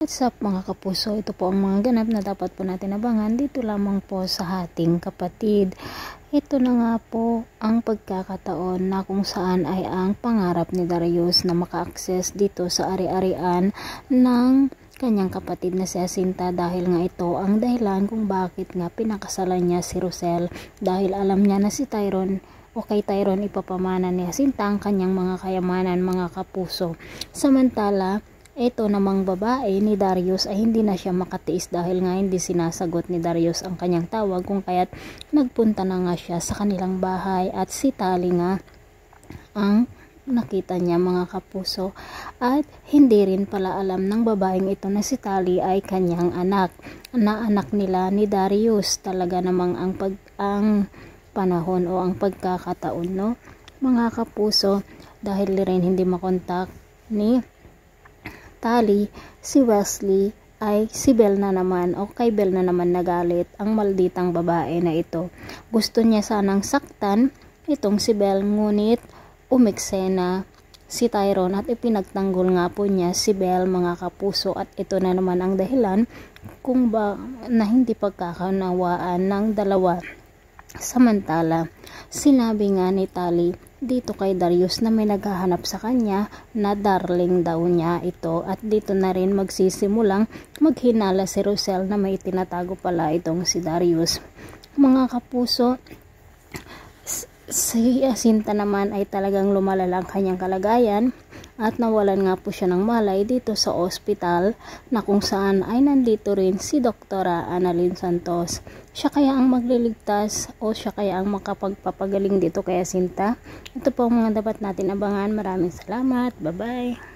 What's up mga kapuso, ito po ang mga ganap na dapat po natin abangan dito lamang po sa ating kapatid. Ito na nga po ang pagkakataon na kung saan ay ang pangarap ni Darius na maka-access dito sa ari-arian ng kanyang kapatid na si Jacinta, dahil nga ito ang dahilan kung bakit nga pinakasalan niya si Rosel, dahil alam niya na si Tyrone o kay Tyrone ipapamana ni Jacinta ang kanyang mga kayamanan mga kapuso. Samantala ito namang babae ni Darius ay hindi na siya makatiis dahil nga hindi sinasagot ni Darius ang kanyang tawag, kung kaya't nagpunta na nga siya sa kanilang bahay at si Tali nga ang nakita niya mga kapuso, at hindi rin pala alam ng babaeng ito na si Tali ay kanyang anak na anak nila ni Darius. Talaga namang ang panahon o ang pagkakataon, no mga kapuso, dahil rin hindi makontak ni Tali si Wesley ay si Belle na naman o kay Belle na naman nagalit ang malditang babae na ito. Gusto niya sanang saktan itong si Belle, ngunit umiksena si Tyrone at ipinagtanggol nga po niya si Belle mga kapuso, at ito na naman ang dahilan kung ba na hindi pagkakaunawaan ng dalawa. Samantala sinabi nga ni Tali dito kay Darius na may naghahanap sa kanya na darling daw niya ito, at dito na rin magsisimulang maghinala si Rosel na may tinatago pala itong si Darius. Mga kapuso, si Jacinta naman ay talagang lumalala ang kanyang kalagayan at nawalan nga po siya ng malay dito sa ospital, na kung saan ay nandito rin si Doktora Annalyn Santos. Siya kaya ang magliligtas o siya kaya ang makapagpapagaling dito kay Jacinta? Ito po ang mga dapat natin abangan. Maraming salamat. Bye bye.